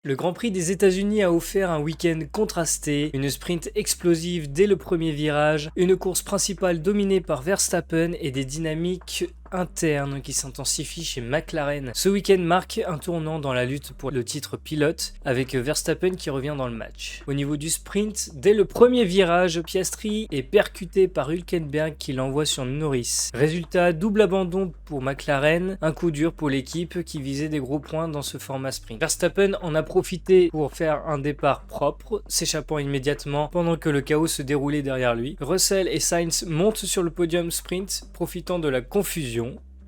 Le Grand Prix des États-Unis a offert un week-end contrasté, une sprint explosive dès le premier virage, une course principale dominée par Verstappen et des dynamiques internes qui s'intensifient chez McLaren. Ce week-end marque un tournant dans la lutte pour le titre pilote, avec Verstappen qui revient dans le match. Au niveau du sprint, dès le premier virage, Piastri est percuté par Hülkenberg qui l'envoie sur Norris. Résultat, double abandon pour McLaren, un coup dur pour l'équipe qui visait des gros points dans ce format sprint. Verstappen en a profité pour faire un départ propre, s'échappant immédiatement pendant que le chaos se déroulait derrière lui. Russell et Sainz montent sur le podium sprint, profitant de la confusion.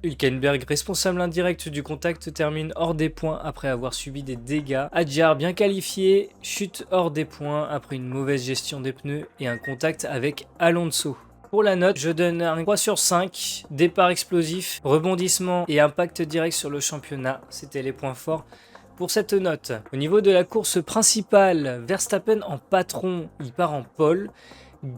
Hülkenberg, responsable indirect du contact, termine hors des points après avoir subi des dégâts. Hadjar, bien qualifié, chute hors des points après une mauvaise gestion des pneus et un contact avec Alonso. Pour la note, je donne un 3 sur 5, départ explosif, rebondissement et impact direct sur le championnat, c'était les points forts pour cette note. Au niveau de la course principale, Verstappen en patron, il part en pole,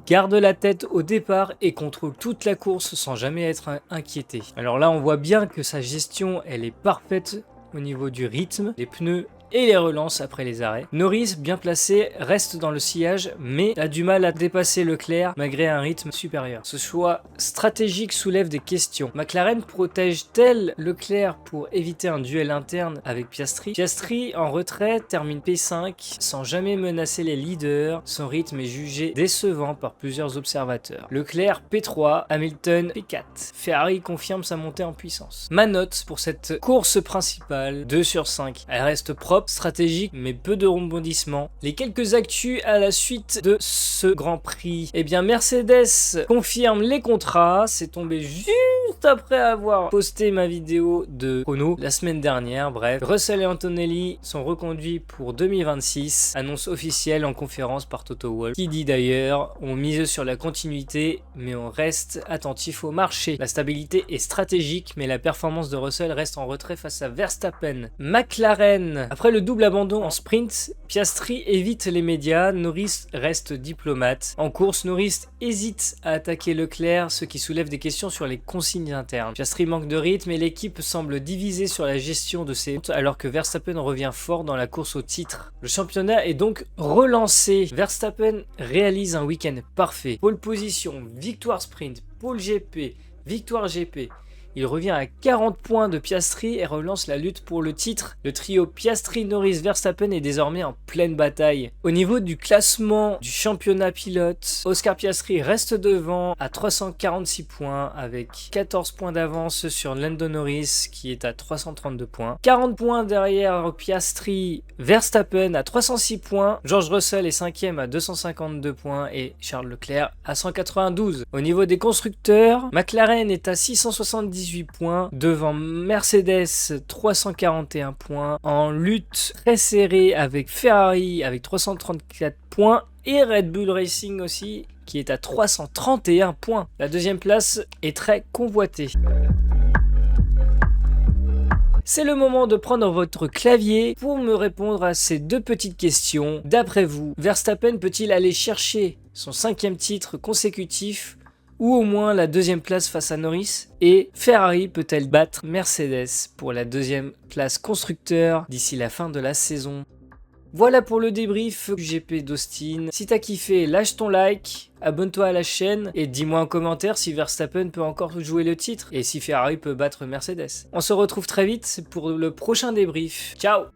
garde la tête au départ et contrôle toute la course sans jamais être inquiété. Alors là, on voit bien que sa gestion, elle est parfaite au niveau du rythme, des pneus et les relances après les arrêts. Norris, bien placé, reste dans le sillage, mais a du mal à dépasser Leclerc malgré un rythme supérieur. Ce choix stratégique soulève des questions. McLaren protège-t-elle Leclerc pour éviter un duel interne avec Piastri? Piastri, en retrait, termine P5 sans jamais menacer les leaders. Son rythme est jugé décevant par plusieurs observateurs. Leclerc P3, Hamilton P4. Ferrari confirme sa montée en puissance. Ma note pour cette course principale, 2 sur 5. Elle reste propre, stratégique, mais peu de rebondissements. Les quelques actus à la suite de ce Grand Prix. Eh bien, Mercedes confirme les contrats. C'est tombé juste après avoir posté ma vidéo de chrono la semaine dernière. Bref, Russell et Antonelli sont reconduits pour 2026. Annonce officielle en conférence par Toto Wolff, qui dit d'ailleurs: on mise sur la continuité, mais on reste attentif au marché. La stabilité est stratégique, mais la performance de Russell reste en retrait face à Verstappen. McLaren, après le double abandon en sprint, Piastri évite les médias, Norris reste diplomate. En course, Norris hésite à attaquer Leclerc, ce qui soulève des questions sur les consignes internes. Piastri manque de rythme et l'équipe semble divisée sur la gestion de ses routes, alors que Verstappen revient fort dans la course au titre. Le championnat est donc relancé. Verstappen réalise un week-end parfait. Pole position, victoire sprint, pole GP, victoire GP. Il revient à 40 points de Piastri et relance la lutte pour le titre. Le trio Piastri-Norris-Verstappen est désormais en pleine bataille. Au niveau du classement du championnat pilote, Oscar Piastri reste devant à 346 points avec 14 points d'avance sur Lando Norris qui est à 332 points. 40 points derrière Piastri, Verstappen à 306 points. George Russell est 5e à 252 points et Charles Leclerc à 192. Au niveau des constructeurs, McLaren est à 678 points, devant Mercedes 341 points, en lutte très serrée avec Ferrari avec 334 points et Red Bull Racing aussi qui est à 331 points. La deuxième place est très convoitée. C'est le moment de prendre votre clavier pour me répondre à ces deux petites questions. D'après vous, Verstappen peut-il aller chercher son 5e titre consécutif ou au moins la 2e place face à Norris? Et Ferrari peut-elle battre Mercedes pour la 2e place constructeur d'ici la fin de la saison? Voilà pour le débrief du GP d'Austin. Si t'as kiffé, lâche ton like, abonne-toi à la chaîne et dis-moi en commentaire si Verstappen peut encore jouer le titre et si Ferrari peut battre Mercedes. On se retrouve très vite pour le prochain débrief. Ciao!